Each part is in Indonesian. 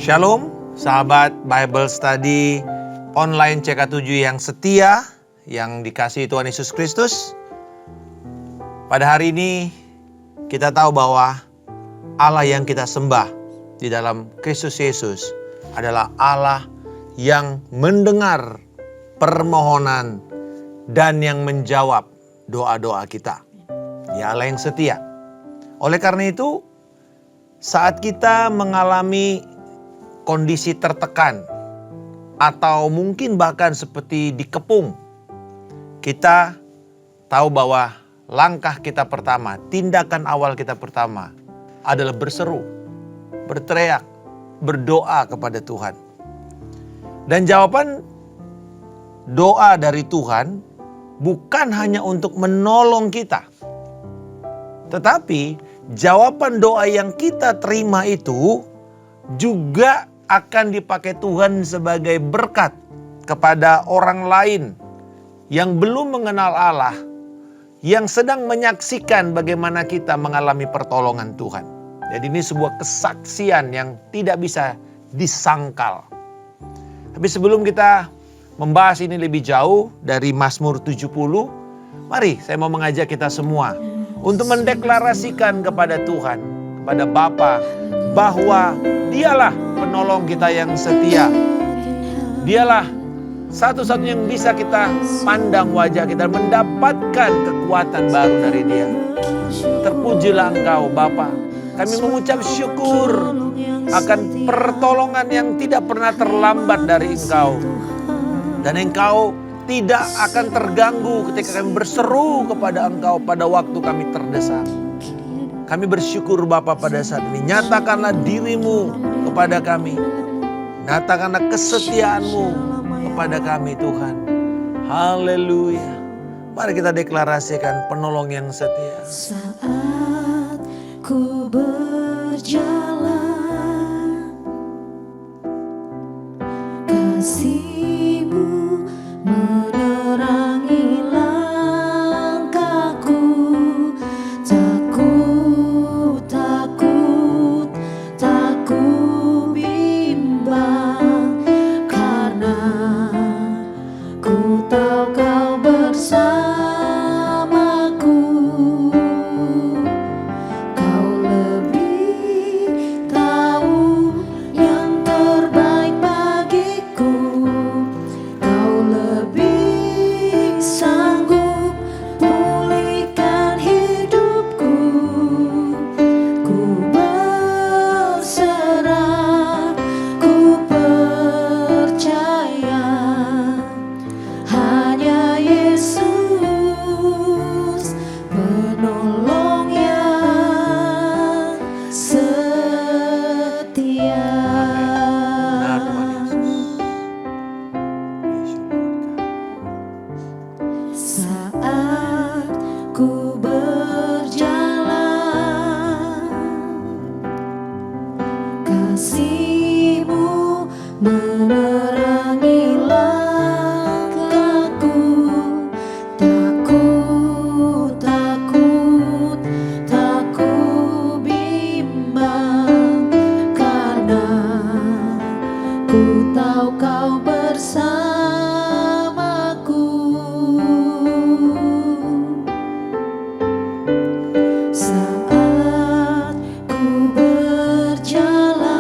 Shalom, sahabat Bible Study online CK7 yang setia, yang dikasihi Tuhan Yesus Kristus. Pada hari ini kita tahu bahwa Allah yang kita sembah di dalam Kristus Yesus adalah Allah yang mendengar permohonan dan yang menjawab doa-doa kita. Ya, Allah yang setia. Oleh karena itu, saat kita mengalami kondisi tertekan atau mungkin bahkan seperti dikepung, kita tahu bahwa langkah kita pertama, tindakan awal kita pertama adalah berseru, berteriak, berdoa kepada Tuhan. Dan jawaban doa dari Tuhan bukan hanya untuk menolong kita, tetapi jawaban doa yang kita terima itu juga akan dipakai Tuhan sebagai berkat kepada orang lain yang belum mengenal Allah, yang sedang menyaksikan bagaimana kita mengalami pertolongan Tuhan. Jadi ini sebuah kesaksian yang tidak bisa disangkal. Tapi sebelum kita membahas ini lebih jauh dari Mazmur 70, mari saya mau mengajak kita semua untuk mendeklarasikan kepada Tuhan, kepada Bapa, bahwa Dialah penolong kita yang setia. Dialah satu-satunya yang bisa kita pandang wajah kita, mendapatkan kekuatan baru dari Dia. Terpujilah Engkau Bapa. Kami mengucap syukur akan pertolongan yang tidak pernah terlambat dari Engkau. Dan Engkau tidak akan terganggu ketika kami berseru kepada Engkau pada waktu kami terdesak. Kami bersyukur Bapa pada saat ini. Nyatakanlah diri-Mu kepada kami. Nyatakanlah kesetiaan-Mu kepada kami Tuhan. Haleluya. Mari kita deklarasikan penolong yang setia. Saat ku berjalan, kasih-Mu menerangi langkahku. Tak ku bimbang, karena ku tahu Kau bersamaku. Kau lebih tahu yang terbaik bagiku. Kau lebih sanggup pulihkan hidupku. Ku berserah, ku percaya, hanya Yesus penolong yang setia. Benar Tuhan Yesus. Saat ku berjalan, kasih-Mu menerangi langkahku. Tak ku bimbang, karena ku tahu Kau bersamaku. Saat ku berjalan,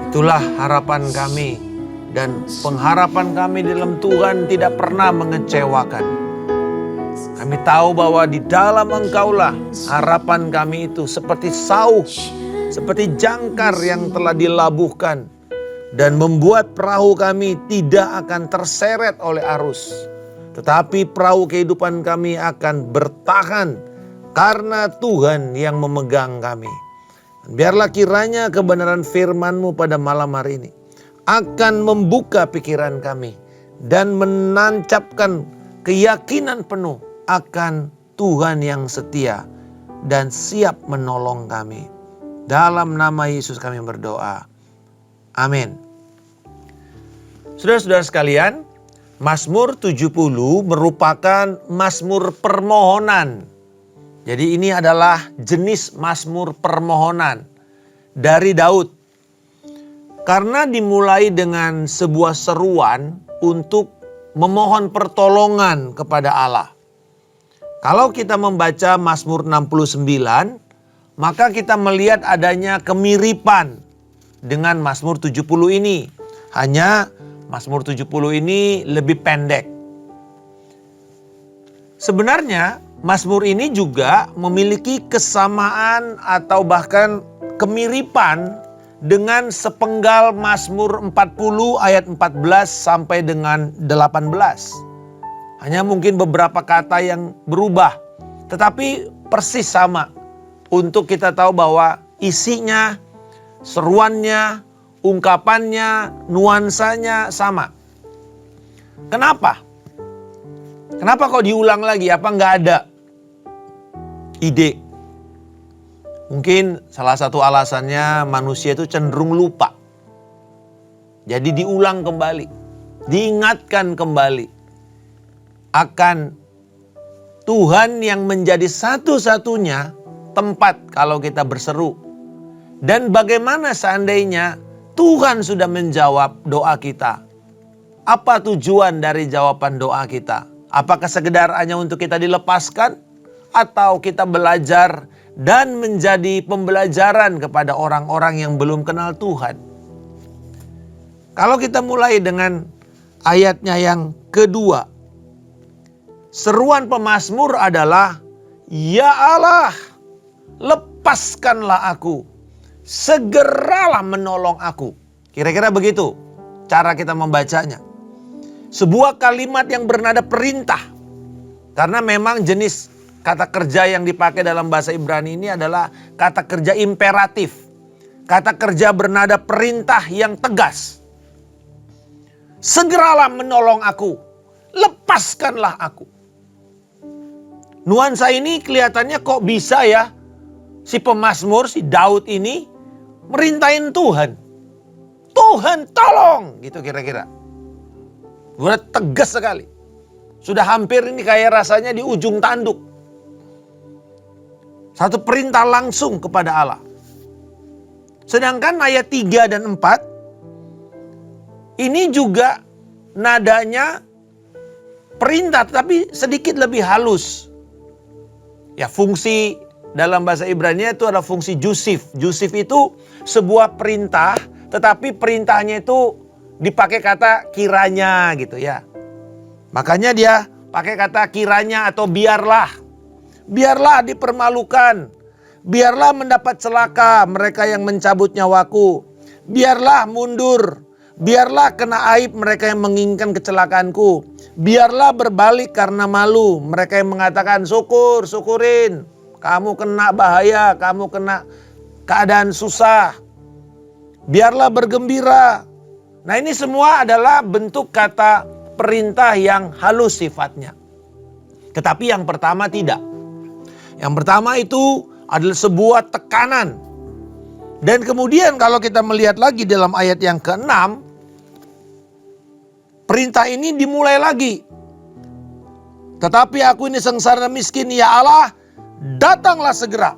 Itulah harapan kami, dan pengharapan kami dalam Tuhan tidak pernah mengecewakan. Kami tahu bahwa di dalam Engkaulah harapan kami itu seperti sauh, seperti jangkar yang telah dilabuhkan dan membuat perahu kami tidak akan terseret oleh arus. Tetapi perahu kehidupan kami akan bertahan karena Tuhan yang memegang kami. Biarlah kiranya kebenaran firman-Mu pada malam hari ini akan membuka pikiran kami dan menancapkan keyakinan penuh akan Tuhan yang setia dan siap menolong kami. Dalam nama Yesus kami berdoa. Amin. Saudara-saudara sekalian, Mazmur 70 merupakan mazmur permohonan. Jadi ini adalah jenis mazmur permohonan dari Daud. Karena dimulai dengan sebuah seruan untuk memohon pertolongan kepada Allah. Kalau kita membaca Mazmur 69, maka kita melihat adanya kemiripan dengan Mazmur 70 ini. Hanya Mazmur 70 ini lebih pendek. Sebenarnya Mazmur ini juga memiliki kesamaan atau bahkan kemiripan dengan sepenggal Mazmur 40 ayat 14 sampai dengan 18. Hanya mungkin beberapa kata yang berubah, tetapi persis sama untuk kita tahu bahwa isinya, seruannya, ungkapannya, nuansanya sama. Kenapa? Kenapa kok diulang lagi? Apa nggak ada ide? Mungkin salah satu alasannya manusia itu cenderung lupa. Jadi diulang kembali, diingatkan kembali akan Tuhan yang menjadi satu-satunya tempat kalau kita berseru. Dan bagaimana seandainya Tuhan sudah menjawab doa kita? Apa tujuan dari jawaban doa kita? Apakah sekedar hanya untuk kita dilepaskan? Atau kita belajar dan menjadi pembelajaran kepada orang-orang yang belum kenal Tuhan? Kalau kita mulai dengan ayatnya yang kedua. Seruan pemazmur adalah, "Ya Allah, lepaskanlah aku, segeralah menolong aku." Kira-kira begitu cara kita membacanya. Sebuah kalimat yang bernada perintah. Karena memang jenis kata kerja yang dipakai dalam bahasa Ibrani ini adalah kata kerja imperatif. Kata kerja bernada perintah yang tegas. Segeralah menolong aku, lepaskanlah aku. Nuansa ini kelihatannya kok bisa ya si pemazmur, si Daud ini merintahin Tuhan. Tuhan tolong, gitu kira-kira. Udah tegas sekali. Sudah hampir ini kayak rasanya di ujung tanduk. Satu perintah langsung kepada Allah. Sedangkan ayat 3 dan 4 ini juga nadanya perintah tetapi sedikit lebih halus. Ya, fungsi dalam bahasa Ibrani itu adalah fungsi jusif. Jusif itu sebuah perintah, tetapi perintahnya itu dipakai kata kiranya gitu ya. Makanya dia pakai kata kiranya atau biarlah. Biarlah dipermalukan. Biarlah mendapat celaka mereka yang mencabut nyawaku. Biarlah mundur. Biarlah kena aib mereka yang menginginkan kecelakaanku. Biarlah berbalik karena malu mereka yang mengatakan syukurin. Kamu kena bahaya, kamu kena keadaan susah. Biarlah bergembira. Nah, ini semua adalah bentuk kata perintah yang halus sifatnya. Tetapi yang pertama tidak. Yang pertama itu adalah sebuah tekanan. Dan kemudian kalau kita melihat lagi dalam ayat yang ke-6, perintah ini dimulai lagi. Tetapi aku ini sengsara miskin, ya Allah, datanglah segera.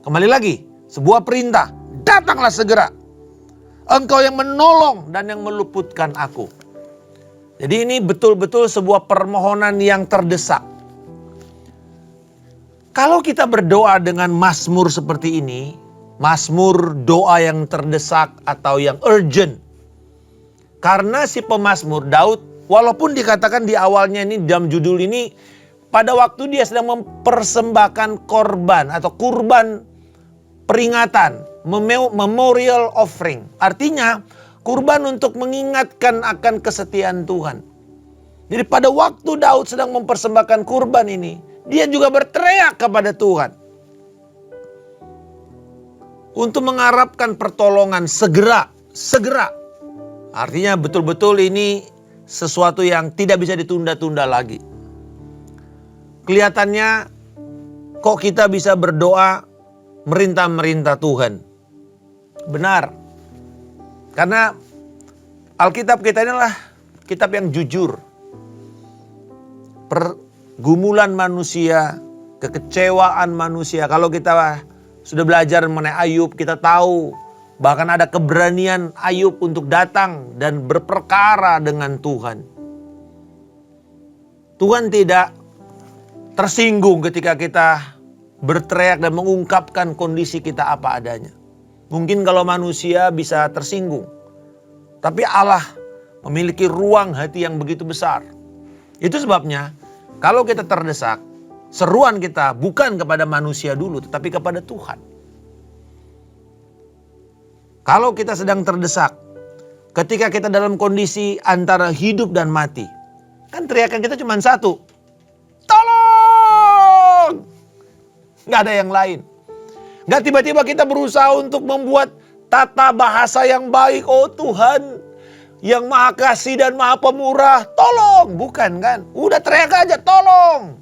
Kembali lagi, sebuah perintah, datanglah segera. Engkau yang menolong dan yang meluputkan aku. Jadi ini betul-betul sebuah permohonan yang terdesak. Kalau kita berdoa dengan mazmur seperti ini, mazmur doa yang terdesak atau yang urgent. Karena si pemazmur Daud, walaupun dikatakan di awalnya ini dalam judul ini, pada waktu dia sedang mempersembahkan korban atau kurban peringatan, memorial offering. Artinya kurban untuk mengingatkan akan kesetiaan Tuhan. Jadi pada waktu Daud sedang mempersembahkan kurban ini, dia juga berteriak kepada Tuhan untuk mengharapkan pertolongan segera. Artinya betul-betul ini sesuatu yang tidak bisa ditunda-tunda lagi. Kelihatannya kok kita bisa berdoa merintah-merintah Tuhan. Benar. Karena Alkitab kita ini adalah kitab yang jujur. Pergumulan manusia, kekecewaan manusia. Kalau kita sudah belajar mengenai Ayub, kita tahu bahkan ada keberanian Ayub untuk datang dan berperkara dengan Tuhan. Tuhan tidak tersinggung ketika kita berteriak dan mengungkapkan kondisi kita apa adanya. Mungkin kalau manusia bisa tersinggung, tapi Allah memiliki ruang hati yang begitu besar. Itu sebabnya kalau kita terdesak, seruan kita bukan kepada manusia dulu, tetapi kepada Tuhan. Kalau kita sedang terdesak, ketika kita dalam kondisi antara hidup dan mati, kan teriakan kita cuma satu, tolong! Gak ada yang lain. Gak tiba-tiba kita berusaha untuk membuat tata bahasa yang baik. Oh Tuhan yang maha kasih dan maha pemurah, tolong! Bukan kan? Udah teriak aja, tolong!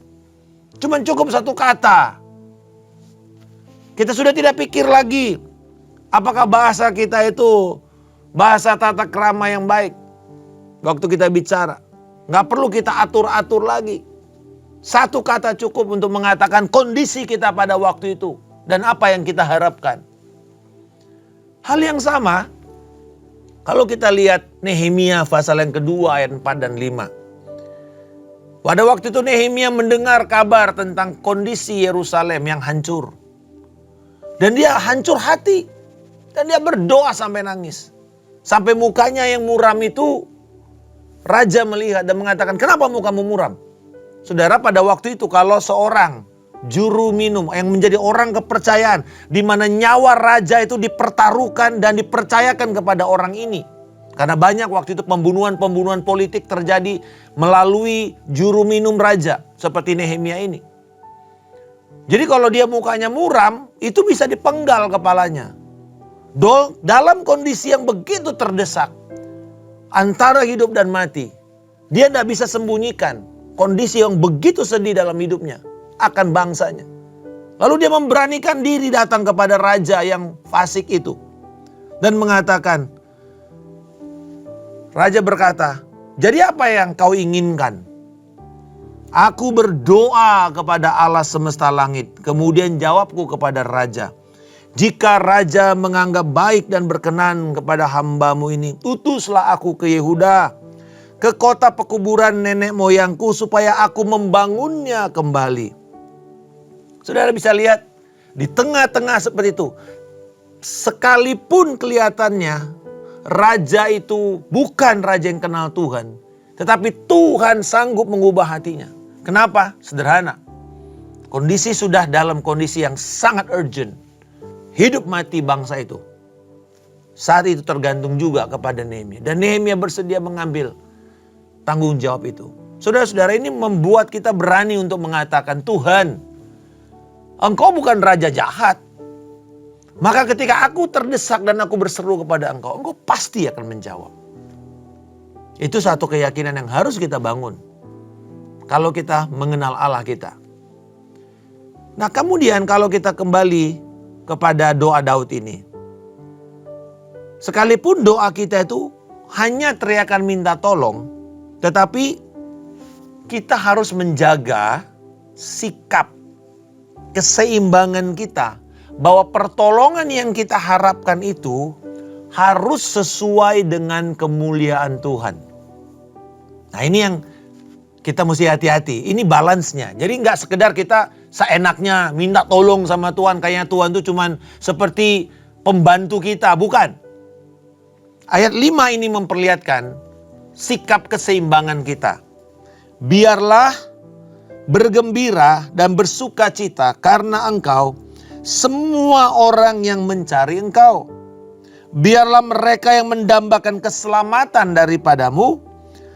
Cuman cukup satu kata. Kita sudah tidak pikir lagi apakah bahasa kita itu bahasa tata krama yang baik. Waktu kita bicara, gak perlu kita atur-atur lagi. Satu kata cukup untuk mengatakan kondisi kita pada waktu itu dan apa yang kita harapkan. Hal yang sama kalau kita lihat Nehemia pasal yang kedua ayat 4 dan 5. Pada waktu itu Nehemia mendengar kabar tentang kondisi Yerusalem yang hancur. Dan dia hancur hati. Dan dia berdoa sampai nangis. Sampai mukanya yang muram itu raja melihat dan mengatakan, kenapa mukamu muram? Saudara, pada waktu itu kalau seorang juru minum yang menjadi orang kepercayaan, di mana nyawa raja itu dipertaruhkan dan dipercayakan kepada orang ini. Karena banyak waktu itu pembunuhan-pembunuhan politik terjadi melalui juru minum raja seperti Nehemia ini. Jadi kalau dia mukanya muram, itu bisa dipenggal kepalanya. Dalam kondisi yang begitu terdesak, antara hidup dan mati, dia tidak bisa sembunyikan kondisi yang begitu sedih dalam hidupnya akan bangsanya. Lalu dia memberanikan diri datang kepada raja yang fasik itu dan mengatakan, raja berkata, jadi apa yang kau inginkan? Aku berdoa kepada Allah semesta langit. Kemudian jawabku kepada raja, jika raja menganggap baik dan berkenan kepada hambamu ini, utuslah aku ke Yehuda, ke kota pekuburan nenek moyangku, supaya aku membangunnya kembali. Saudara bisa lihat, di tengah-tengah seperti itu, sekalipun kelihatannya raja itu bukan raja yang kenal Tuhan, tetapi Tuhan sanggup mengubah hatinya. Kenapa? Sederhana. Kondisi sudah dalam kondisi yang sangat urgent. Hidup mati bangsa itu. Saat itu tergantung juga kepada Nehemia. Dan Nehemia bersedia mengambil tanggung jawab itu. Saudara-saudara, ini membuat kita berani untuk mengatakan, Tuhan, Engkau bukan raja jahat. Maka ketika aku terdesak dan aku berseru kepada Engkau, Engkau pasti akan menjawab. Itu satu keyakinan yang harus kita bangun. Kalau kita mengenal Allah kita. Nah kemudian kalau kita kembali kepada doa Daud ini. Sekalipun doa kita itu hanya teriakan minta tolong. Tetapi kita harus menjaga sikap, keseimbangan kita. Bahwa pertolongan yang kita harapkan itu harus sesuai dengan kemuliaan Tuhan. Nah ini yang kita mesti hati-hati. Ini balance-nya. Jadi nggak sekedar kita seenaknya minta tolong sama Tuhan. Kayaknya Tuhan itu cuman seperti pembantu kita. Bukan. Ayat 5 ini memperlihatkan sikap keseimbangan kita. Biarlah bergembira dan bersuka cita karena engkau, semua orang yang mencari engkau. Biarlah mereka yang mendambakan keselamatan daripadamu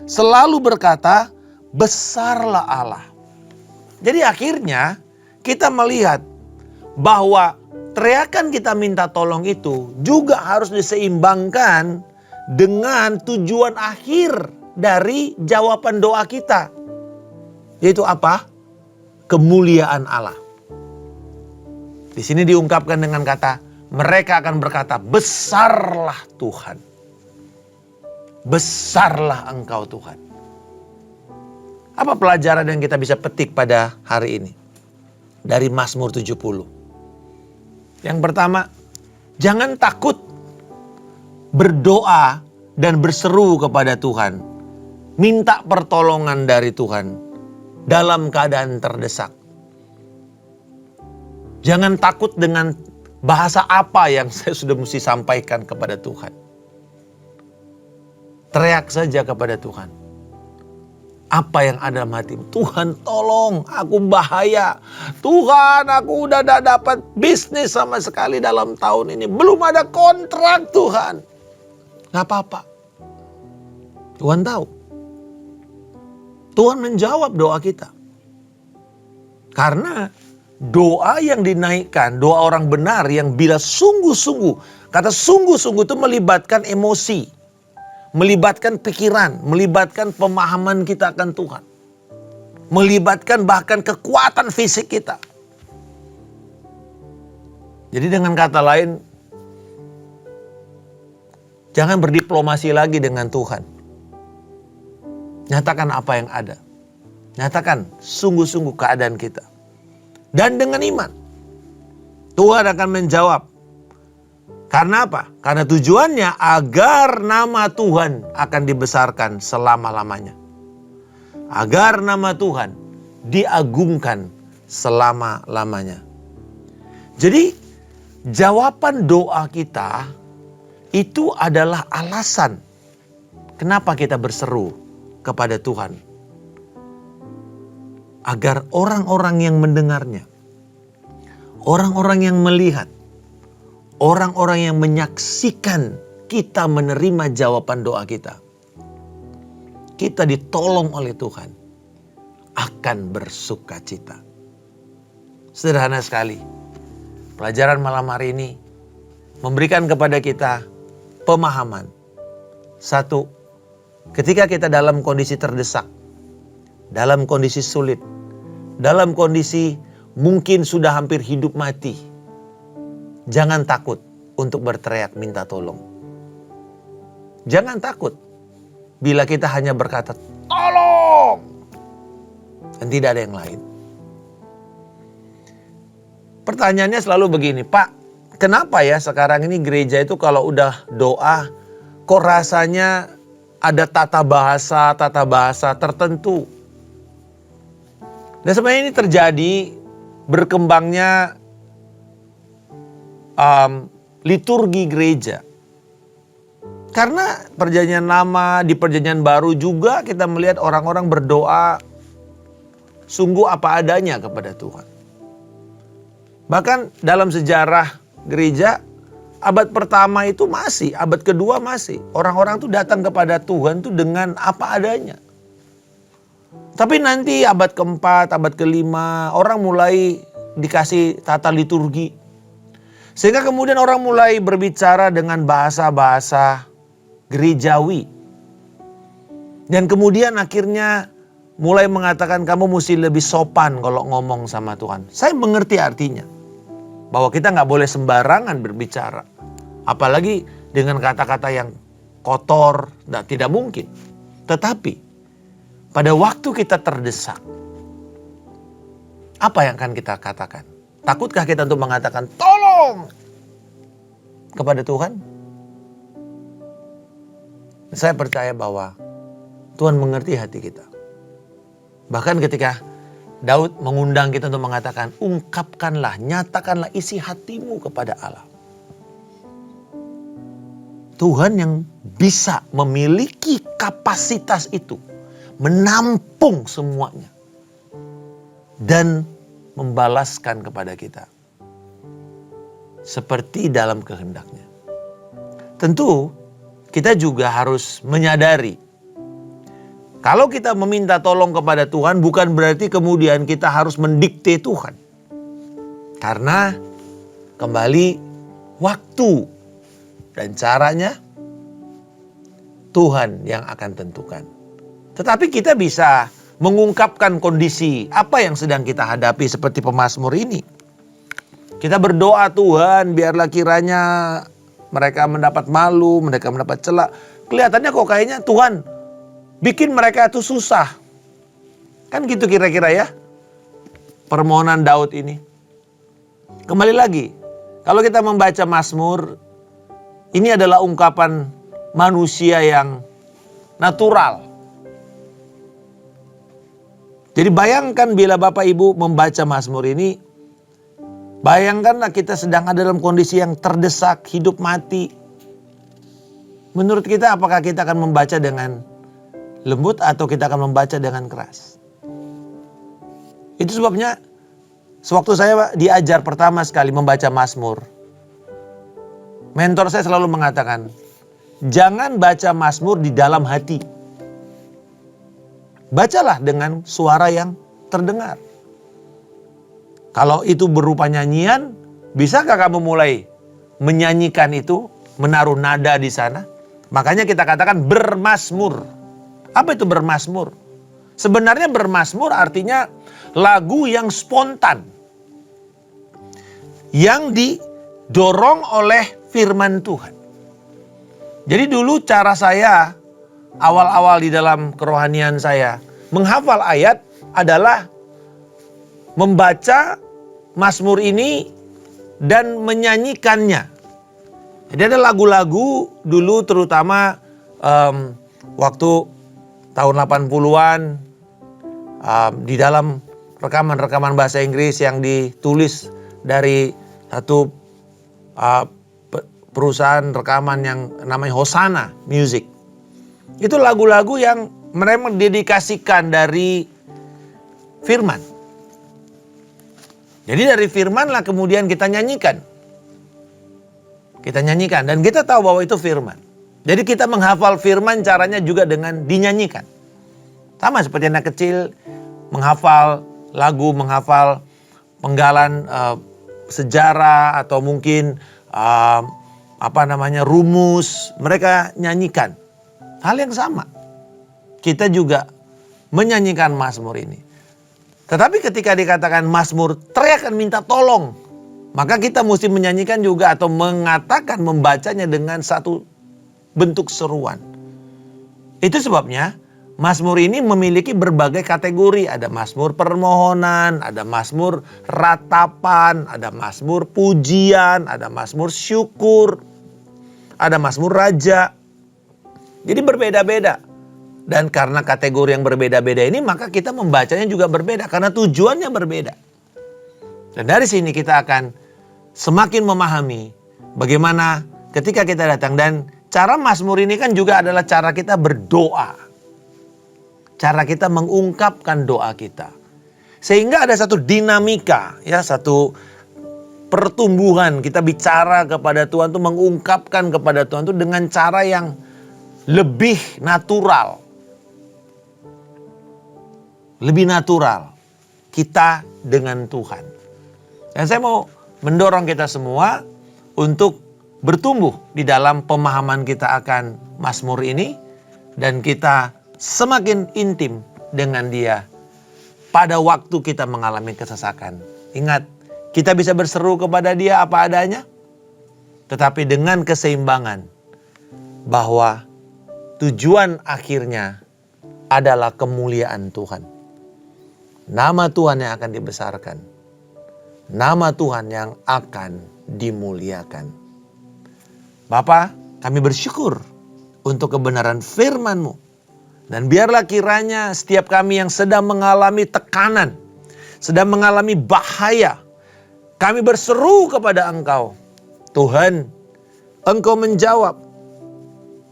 selalu berkata, besarlah Allah. Jadi akhirnya kita melihat bahwa teriakan kita minta tolong itu juga harus diseimbangkan dengan tujuan akhir dari jawaban doa kita. Yaitu apa? Kemuliaan Allah. Di sini diungkapkan dengan kata, mereka akan berkata, besarlah Tuhan. Besarlah Engkau Tuhan. Apa pelajaran yang kita bisa petik pada hari ini? Dari Mazmur 70. Yang pertama, jangan takut berdoa dan berseru kepada Tuhan. Minta pertolongan dari Tuhan dalam keadaan terdesak. Jangan takut dengan bahasa apa yang saya sudah mesti sampaikan kepada Tuhan. Teriak saja kepada Tuhan. Apa yang ada dalam hatimu? Tuhan tolong, aku bahaya. Tuhan, aku udah gak dapat bisnis sama sekali dalam tahun ini. Belum ada kontrak Tuhan. Gak apa-apa. Tuhan tahu. Tuhan menjawab doa kita. Karena doa yang dinaikkan, doa orang benar yang bila sungguh-sungguh. Kata sungguh-sungguh itu melibatkan emosi. Melibatkan pikiran, melibatkan pemahaman kita akan Tuhan. Melibatkan bahkan kekuatan fisik kita. Jadi dengan kata lain, jangan berdiplomasi lagi dengan Tuhan. Nyatakan apa yang ada. Nyatakan sungguh-sungguh keadaan kita. Dan dengan iman, Tuhan akan menjawab. Karena apa? Karena tujuannya agar nama Tuhan akan dibesarkan selama-lamanya. Agar nama Tuhan diagungkan selama-lamanya. Jadi jawaban doa kita itu adalah alasan kenapa kita berseru kepada Tuhan. Agar orang-orang yang mendengarnya, orang-orang yang melihat, orang-orang yang menyaksikan kita menerima jawaban doa kita. Kita ditolong oleh Tuhan. Akan bersuka cita. Sederhana sekali. Pelajaran malam hari ini memberikan kepada kita pemahaman. Satu, ketika kita dalam kondisi terdesak, dalam kondisi sulit, dalam kondisi mungkin sudah hampir hidup mati, jangan takut untuk berteriak minta tolong. Jangan takut bila kita hanya berkata, tolong! Dan tidak ada yang lain. Pertanyaannya selalu begini, Pak, kenapa ya sekarang ini gereja itu kalau udah doa, kok rasanya ada tata bahasa tertentu. Dan sebenarnya ini terjadi berkembangnya liturgi gereja. Karena perjanjian lama, di perjanjian baru juga kita melihat orang-orang berdoa sungguh apa adanya kepada Tuhan. Bahkan dalam sejarah gereja, abad pertama itu masih, abad kedua masih. Orang-orang tuh datang kepada Tuhan tuh dengan apa adanya. Tapi nanti abad keempat, abad kelima, orang mulai dikasih tata liturgi. Sehingga kemudian orang mulai berbicara dengan bahasa-bahasa gerejawi. Dan kemudian akhirnya mulai mengatakan kamu mesti lebih sopan kalau ngomong sama Tuhan. Saya mengerti artinya. Bahwa kita gak boleh sembarangan berbicara. Apalagi dengan kata-kata yang kotor, tidak mungkin. Tetapi pada waktu kita terdesak, apa yang akan kita katakan? Takutkah kita untuk mengatakan tolong kepada Tuhan? Saya percaya bahwa Tuhan mengerti hati kita. Bahkan ketika Daud mengundang kita untuk mengatakan, ungkapkanlah, nyatakanlah isi hatimu kepada Allah. Tuhan yang bisa memiliki kapasitas itu, menampung semuanya, dan membalaskan kepada kita seperti dalam kehendaknya. Tentu kita juga harus menyadari, kalau kita meminta tolong kepada Tuhan bukan berarti kemudian kita harus mendikte Tuhan. Karena kembali waktu dan caranya Tuhan yang akan tentukan. Tetapi kita bisa mengungkapkan kondisi apa yang sedang kita hadapi seperti pemazmur ini. Kita berdoa, Tuhan biarlah kiranya mereka mendapat malu, mereka mendapat celak. Kelihatannya kok kayaknya Tuhan bikin mereka itu susah. Kan gitu kira-kira ya permohonan Daud ini. Kembali lagi, kalau kita membaca Mazmur, ini adalah ungkapan manusia yang natural. Jadi bayangkan bila Bapak Ibu membaca Mazmur ini, bayangkanlah kita sedang ada dalam kondisi yang terdesak, hidup mati. Menurut kita apakah kita akan membaca dengan lembut atau kita akan membaca dengan keras? Itu sebabnya sewaktu saya diajar pertama sekali membaca Mazmur, mentor saya selalu mengatakan, jangan baca Mazmur di dalam hati. Bacalah dengan suara yang terdengar. Kalau itu berupa nyanyian, bisakah kamu mulai menyanyikan itu, menaruh nada di sana? Makanya kita katakan bermazmur. Apa itu bermazmur? Sebenarnya bermazmur artinya lagu yang spontan, yang didorong oleh firman Tuhan. Jadi dulu cara saya awal-awal di dalam kerohanian saya menghafal ayat adalah membaca Mazmur ini dan menyanyikannya. Jadi ada lagu-lagu dulu terutama waktu tahun 80-an di dalam rekaman-rekaman bahasa Inggris yang ditulis dari satu perusahaan rekaman yang namanya Hosanna Music. Itu lagu-lagu yang mereka mendedikasikan dari firman. Jadi dari firman lah kemudian kita nyanyikan. Kita nyanyikan dan kita tahu bahwa itu firman. Jadi kita menghafal firman caranya juga dengan dinyanyikan. Sama seperti anak kecil menghafal lagu, menghafal penggalan sejarah atau mungkin rumus, mereka nyanyikan. Hal yang sama. Kita juga menyanyikan Mazmur ini. Tetapi ketika dikatakan Mazmur, teriakan minta tolong. Maka kita mesti menyanyikan juga atau mengatakan, membacanya dengan satu bentuk seruan. Itu sebabnya Mazmur ini memiliki berbagai kategori. Ada Mazmur permohonan, ada Mazmur ratapan, ada Mazmur pujian, ada Mazmur syukur, ada Mazmur raja. Jadi berbeda-beda. Dan karena kategori yang berbeda-beda ini maka kita membacanya juga berbeda. Karena tujuannya berbeda. Dan dari sini kita akan semakin memahami bagaimana ketika kita datang. Dan cara Mazmur ini kan juga adalah cara kita berdoa. Cara kita mengungkapkan doa kita. Sehingga ada satu dinamika, ya, satu pertumbuhan. Kita bicara kepada Tuhan itu, mengungkapkan kepada Tuhan itu dengan cara yang lebih natural. Lebih natural kita dengan Tuhan. Dan saya mau mendorong kita semua untuk bertumbuh di dalam pemahaman kita akan Mazmur ini. Dan kita semakin intim dengan Dia pada waktu kita mengalami kesesakan. Ingat, kita bisa berseru kepada Dia apa adanya. Tetapi dengan keseimbangan bahwa tujuan akhirnya adalah kemuliaan Tuhan. Nama Tuhan yang akan dibesarkan. Nama Tuhan yang akan dimuliakan. Bapa, kami bersyukur untuk kebenaran firman-Mu. Dan biarlah kiranya setiap kami yang sedang mengalami tekanan, sedang mengalami bahaya, kami berseru kepada Engkau. Tuhan, Engkau menjawab.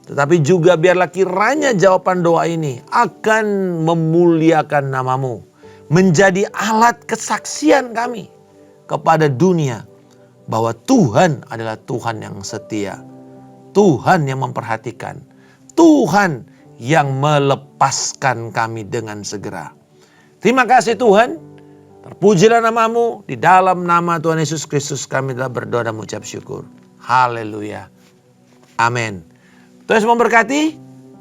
Tetapi juga biarlah kiranya jawaban doa ini akan memuliakan nama-Mu. Menjadi alat kesaksian kami kepada dunia. Bahwa Tuhan adalah Tuhan yang setia. Tuhan yang memperhatikan. Tuhan yang melepaskan kami dengan segera. Terima kasih Tuhan. Terpujilah nama-Mu. Di dalam nama Tuhan Yesus Kristus kami telah berdoa dan mengucap syukur. Haleluya. Amin. Tuhan Yesus memberkati.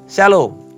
Shalom.